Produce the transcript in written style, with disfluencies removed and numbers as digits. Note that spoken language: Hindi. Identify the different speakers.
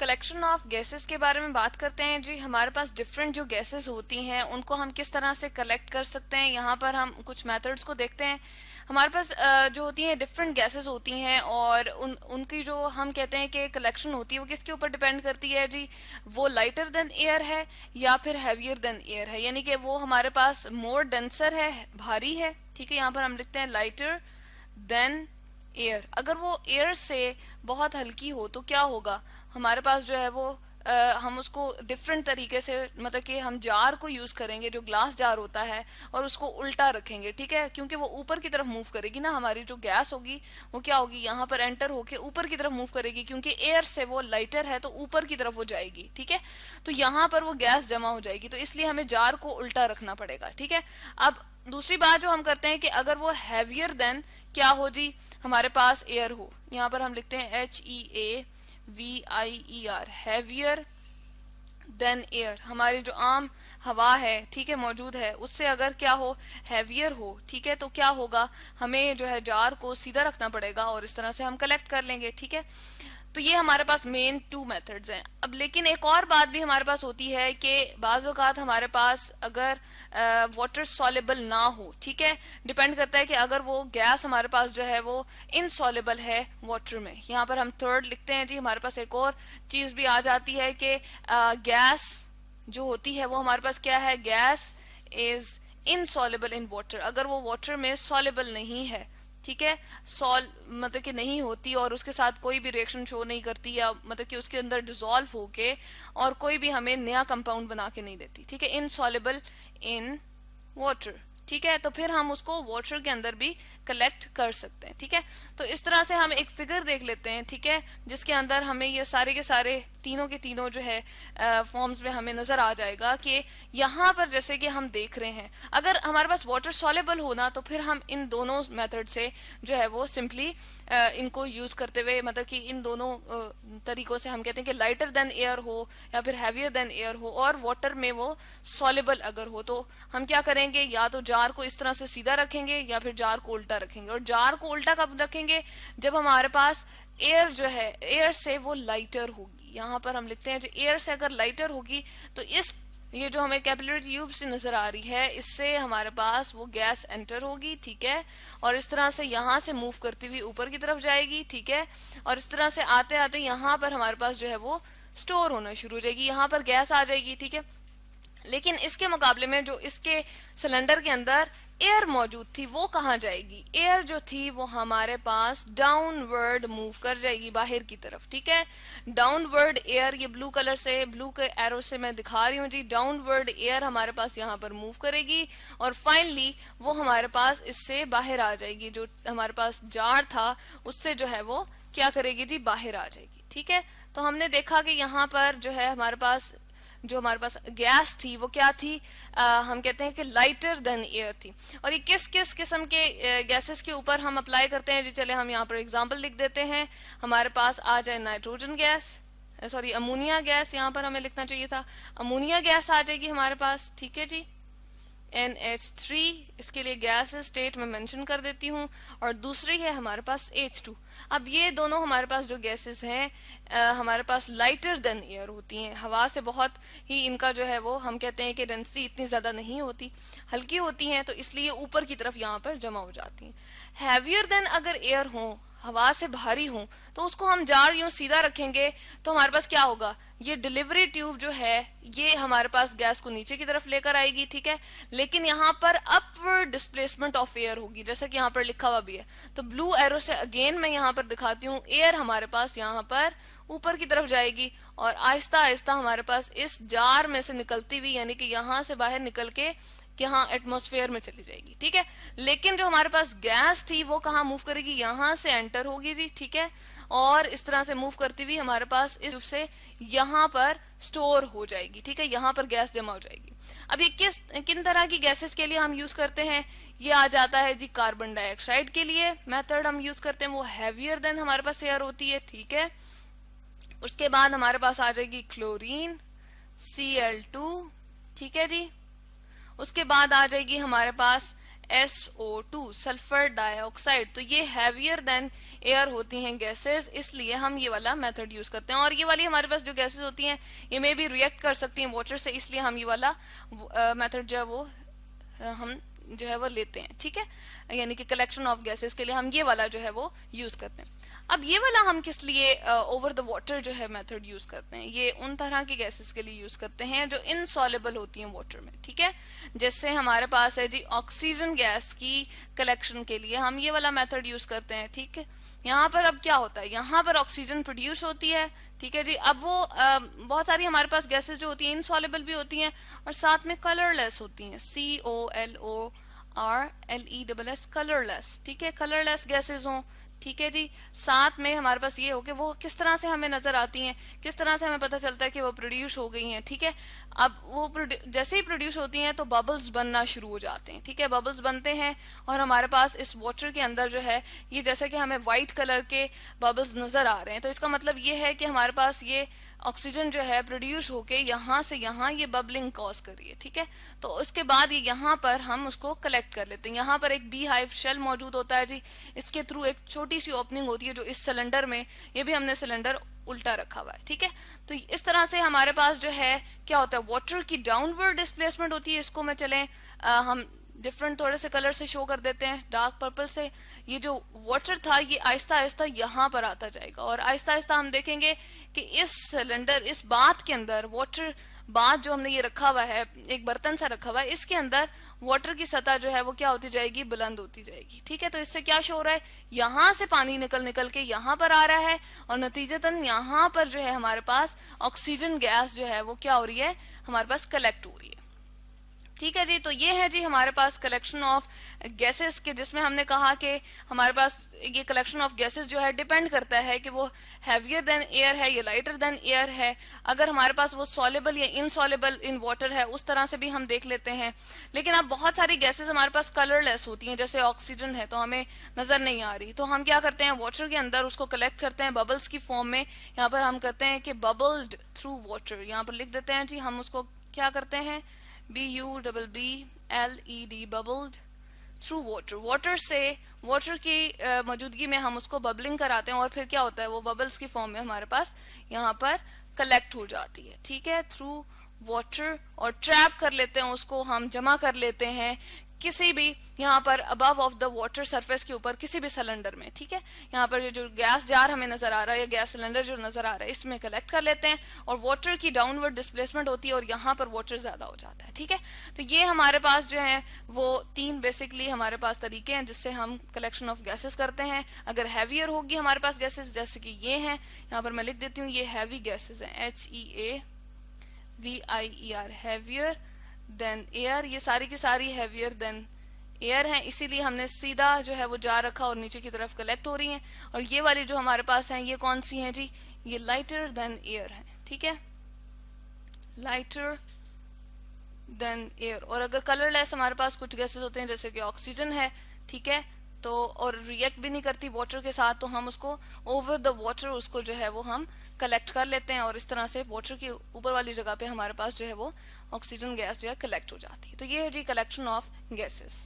Speaker 1: कलेक्शन ऑफ गैसेस के बारे में बात करते हैं जी। हमारे पास डिफरेंट जो गैसेस होती हैं उनको हम किस तरह से कलेक्ट कर सकते हैं, यहाँ पर हम कुछ मेथड्स को देखते हैं। हमारे पास जो होती हैं डिफरेंट गैसेस होती हैं और उनकी जो हम कहते हैं कि कलेक्शन होती है वो किसके ऊपर डिपेंड करती है जी। वो लाइटर देन एयर है या फिर हैवियर देन एयर है, यानी कि वो हमारे पास मोर डेंसर है, भारी है। ठीक है, यहाँ पर हम लिखते हैं लाइटर देन एयर। अगर वो एयर से बहुत हल्की हो तो क्या होगा, हमारे पास जो है वो हम उसको डिफरेंट तरीके से, मतलब कि हम जार को यूज करेंगे, जो ग्लास जार होता है, और उसको उल्टा रखेंगे। ठीक है, क्योंकि वो ऊपर की तरफ मूव करेगी ना, हमारी जो गैस होगी वो क्या होगी, यहाँ पर एंटर होके ऊपर की तरफ मूव करेगी, क्योंकि एयर से वो लाइटर है तो ऊपर की तरफ वो जाएगी। ठीक है, तो यहाँ पर वो गैस जमा हो जाएगी, तो इसलिए हमें जार को उल्टा रखना पड़ेगा। ठीक है, अब दूसरी बात जो हम करते हैं कि अगर वो हैवियर देन क्या हो जी, हमारे पास एयर हो, यहाँ पर हम लिखते हैं HEAVIER, हैवियर देन एयर। हमारी जो आम हवा है, ठीक है, मौजूद है, उससे अगर क्या हो, हैवियर हो, ठीक है, तो क्या होगा, हमें जो है जार को सीधा रखना पड़ेगा और इस तरह से हम कलेक्ट कर लेंगे। ठीक है, तो ये हमारे पास मेन टू मेथड्स हैं। अब लेकिन एक और बात भी हमारे पास होती है कि बाज़ औक़ात हमारे पास अगर वाटर सॉलेबल ना हो, ठीक है, डिपेंड करता है कि अगर वो गैस हमारे पास जो है वो इनसॉलेबल है वाटर में, यहाँ पर हम थर्ड लिखते हैं जी। हमारे पास एक और चीज भी आ जाती है कि गैस जो होती है वो हमारे पास क्या है, gas is insoluble in water. अगर वो वाटर में सॉलेबल नहीं है, ठीक है, सॉल मतलब कि नहीं होती और उसके साथ कोई भी रिएक्शन शो नहीं करती, या मतलब कि उसके अंदर डिसॉल्व होके और कोई भी हमें नया कंपाउंड बना के नहीं देती। ठीक है, इनसॉलेबल इन वाटर। ठीक है, तो फिर हम उसको वाटर के अंदर भी कलेक्ट कर सकते हैं। ठीक है, तो इस तरह से हम एक फिगर देख लेते हैं, ठीक है, जिसके अंदर हमें ये सारे के सारे तीनों के तीनों जो है फॉर्म्स में हमें नजर आ जाएगा कि यहाँ पर जैसे कि हम देख रहे हैं, अगर हमारे पास वाटर सॉलेबल होना तो फिर हम इन दोनों मेथड से जो है वो सिंपली इनको यूज करते हुए, मतलब कि इन दोनों तरीकों से हम कहते हैं कि लाइटर देन एयर हो या फिर हैवियर देन एयर हो और वाटर में वो सॉलेबल अगर हो, तो हम क्या करेंगे, या तो जार को इस तरह से सीधा रखेंगे या फिर जार को उल्टा रखेंगे। और जार को उल्टा कब रखेंगे, जब हमारे पास एयर जो है, एयर से वो लाइटर होगी। यहाँ पर हम लिखते हैं जो एयर से अगर लाइटर होगी तो इस ये जो हमें कैपिलरी ट्यूब से नजर आ रही है, इससे हमारे पास वो गैस एंटर होगी। ठीक है, और इस तरह से यहाँ से मूव करती हुई ऊपर की तरफ जाएगी। ठीक है, और इस तरह से आते आते यहाँ पर हमारे पास जो है वो स्टोर होना शुरू हो जाएगी, यहाँ पर गैस आ जाएगी। ठीक है, लेकिन इसके मुकाबले में जो इसके सिलेंडर के अंदर एयर मौजूद थी वो कहाँ जाएगी, एयर जो थी वो हमारे पास डाउनवर्ड मूव कर जाएगी बाहर की तरफ। ठीक है, डाउनवर्ड एयर, ये ब्लू कलर से, ब्लू के एरो से मैं दिखा रही हूँ जी, डाउनवर्ड एयर हमारे पास यहाँ पर मूव करेगी और फाइनली वो हमारे पास इससे बाहर आ जाएगी। जो हमारे पास जार था उससे जो है वो क्या करेगी जी, बाहर आ जाएगी। ठीक है, तो हमने देखा कि यहाँ पर जो है हमारे पास जो हमारे पास गैस थी वो क्या थी, हम कहते हैं कि लाइटर देन एयर थी। और ये किस किस किस्म के गैसेस के ऊपर हम अप्लाई करते हैं जी, चले हम यहाँ पर एग्जांपल लिख देते हैं। हमारे पास आ जाए nitrogen gas, sorry ammonia gas, यहाँ पर हमें लिखना चाहिए था, अमोनिया गैस आ जाएगी हमारे पास। ठीक है जी, NH3 इसके लिए गैस स्टेट में मेंशन कर देती हूँ, और दूसरी है हमारे पास H2। अब ये दोनों हमारे पास जो गैसेस हैं हमारे पास लाइटर देन एयर होती हैं, हवा से बहुत ही इनका जो है वो हम कहते हैं कि डेंसिटी इतनी ज्यादा नहीं होती, हल्की होती हैं, तो इसलिए ऊपर की तरफ यहाँ पर जमा हो जाती हैं। हैवियर देन अगर एयर हो, हवा से भारी हो, तो उसको हम जार यूं सीधा रखेंगे तो हमारे पास क्या होगा, ये डिलीवरी ट्यूब जो है ये हमारे पास गैस को नीचे की तरफ लेकर आएगी। ठीक है, लेकिन यहाँ पर अपवर्ड डिस्प्लेसमेंट ऑफ एयर होगी, जैसा कि यहाँ पर लिखा हुआ भी है। तो ब्लू एरो से अगेन मैं यहाँ पर दिखाती हूँ, एयर हमारे पास यहाँ पर ऊपर की तरफ जाएगी और आहिस्ता आहिस्ता हमारे पास इस जार में से निकलती हुई, यानी कि यहाँ से बाहर निकल के यहाँ एटमॉस्फेयर में चली जाएगी। ठीक है, लेकिन जो हमारे पास गैस थी वो कहाँ मूव करेगी, यहाँ से एंटर होगी जी। ठीक है, और इस तरह से मूव करती हुई हमारे पास इस से यहाँ पर स्टोर हो जाएगी। ठीक है, यहाँ पर गैस जमा हो जाएगी। अब ये किन तरह की गैसेस के लिए हम यूज करते हैं, ये आ जाता है जी कार्बन डाइऑक्साइड के लिए मेथड हम यूज करते हैं, वो हैवियर देन हमारे पास एयर होती है। ठीक है, उसके बाद हमारे पास आ जाएगी क्लोरीन Cl2। ठीक है जी, उसके बाद आ जाएगी हमारे पास SO2 सल्फर डाइऑक्साइड। तो ये हैवियर देन एयर होती हैं गैसेस, इसलिए हम ये वाला मेथड यूज करते हैं। और ये वाली हमारे पास जो गैसेस होती हैं ये मे भी रिएक्ट कर सकती हैं वाटर से, इसलिए हम ये वाला मेथड जो है वो हम जो है वो लेते हैं, ठीक है। यानी कि कलेक्शन ऑफ गैसेस के लिए हम ये वाला जो है वो यूज करते हैं। अब ये वाला हम किस लिए ओवर द वाटर जो है मेथड यूज करते हैं, ये उन तरह की गैसेस के लिए यूज करते हैं जो इनसॉल्युबल होती हैं वाटर में, ठीक है। जैसे हमारे पास है जी ऑक्सीजन गैस की कलेक्शन के लिए हम ये वाला मेथड यूज करते हैं, ठीक है। यहाँ पर अब क्या होता है, यहाँ पर ऑक्सीजन प्रोड्यूस होती है, ठीक है जी। अब वो बहुत सारी हमारे पास गैसेस जो होती हैं इनसॉल्युबल भी होती हैं और साथ में कलरलेस होती हैं, COLORLESS कलरलेस, ठीक है। कलरलेस गैसेस हों, ठीक है जी। साथ में हमारे पास ये हो कि वो किस तरह से हमें नजर आती हैं, किस तरह से हमें पता चलता है कि वो प्रोड्यूस हो गई हैं, ठीक है। अब वो जैसे ही प्रोड्यूस होती हैं तो बबल्स बनना शुरू हो जाते हैं, ठीक है। बबल्स बनते हैं और हमारे पास इस वाटर के अंदर जो है ये जैसे कि हमें व्हाइट कलर के बबल्स नजर आ रहे हैं, तो इसका मतलब ये है कि हमारे पास ये ऑक्सीजन जो है प्रोड्यूस होके यहाँ से यहाँ ये बबलिंग कॉज कर रही है, ठीक है। तो उसके बाद ये यहाँ पर हम उसको कलेक्ट कर लेते हैं। यहाँ पर एक बी हाइव शेल मौजूद होता है जी, इसके थ्रू एक छोटी सी ओपनिंग होती है जो इस सिलेंडर में, ये भी हमने सिलेंडर उल्टा रखा हुआ है, ठीक है। तो इस तरह से हमारे पास जो है क्या होता है, वाटर की डाउनवर्ड डिस्प्लेसमेंट होती है। इसको मैं चलें हम डिफरेंट थोड़े से कलर से शो कर देते हैं, डार्क पर्पल से। ये जो वाटर था ये आहिस्ता आहिस्ता यहाँ पर आता जाएगा और आहिस्ता आहिस्ता हम देखेंगे कि इस सिलेंडर, इस बात के अंदर वाटर बात जो हमने ये रखा हुआ है, एक बर्तन सा रखा हुआ है, इसके अंदर वाटर की सतह जो है वो क्या होती जाएगी, बुलंद होती जाएगी, ठीक है। तो इससे क्या शो हो रहा है, यहाँ से पानी निकल निकल के यहाँ पर आ रहा है और नतीजतन यहाँ पर जो है हमारे पास ऑक्सीजन गैस जो है वो क्या हो रही है, हमारे पास कलेक्ट हो रही है, ठीक है जी। तो ये है जी हमारे पास कलेक्शन ऑफ गैसेस के, जिसमें हमने कहा कि हमारे पास ये कलेक्शन ऑफ गैसेस जो है डिपेंड करता है कि वो हैवियर देन एयर है या लाइटर देन एयर है। अगर हमारे पास वो सॉल्युबल या इनसॉल्युबल इन वाटर है उस तरह से भी हम देख लेते हैं। लेकिन अब बहुत सारी गैसेस हमारे पास कलरलेस होती हैं, जैसे ऑक्सीजन है तो हमें नजर नहीं आ रही, तो हम क्या करते हैं वाटर के अंदर उसको कलेक्ट करते हैं बबल्स की फॉर्म में। यहाँ पर हम कहते हैं कि बबल्ड थ्रू वाटर, यहाँ पर लिख देते हैं जी, हम उसको क्या करते हैं, BUBBLED bubbled through water. Water से, वाटर की मौजूदगी में हम उसको बबलिंग कराते हैं और फिर क्या होता है वो बबल्स की फॉर्म में हमारे पास यहाँ पर कलेक्ट हो जाती है, ठीक है, थ्रू वाटर। और ट्रैप कर लेते हैं उसको, हम जमा कर लेते हैं किसी भी यहाँ पर above of the water surface के ऊपर किसी भी सिलेंडर में, ठीक है। यहाँ पर ये जो गैस जार हमें नजर आ रहा है या गैस सिलेंडर जो नजर आ रहा है इसमें कलेक्ट कर लेते हैं और वाटर की डाउनवर्ड डिस्प्लेसमेंट होती है और यहाँ पर वाटर ज्यादा हो जाता है, ठीक है। तो ये हमारे पास जो है वो तीन बेसिकली हमारे पास तरीके हैं जिससे हम कलेक्शन ऑफ गैसेस करते हैं। अगर हैवियर होगी हमारे पास गैसेस, जैसे कि ये हैं, यहाँ पर मैं लिख देती हूँ, ये हैवी गैसेस हैं, HEAVIER, हैवियर देन एयर, ये सारी की सारी हैवियर देन एयर है, इसीलिए हमने सीधा जो है वो जा रखा और नीचे की तरफ कलेक्ट हो रही हैं। और ये वाली जो हमारे पास हैं ये कौन सी हैं जी, ये लाइटर देन एयर है, ठीक है, लाइटर देन एयर। और अगर कलरलेस हमारे पास कुछ गैसेस होते हैं जैसे कि ऑक्सीजन है, ठीक है, तो और रिएक्ट भी नहीं करती वाटर के साथ, तो हम उसको ओवर द वाटर उसको जो है वो हम कलेक्ट कर लेते हैं और इस तरह से वाटर की ऊपर वाली जगह पे हमारे पास जो है वो ऑक्सीजन गैस जो है कलेक्ट हो जाती है। तो ये है जी कलेक्शन ऑफ गैसेस।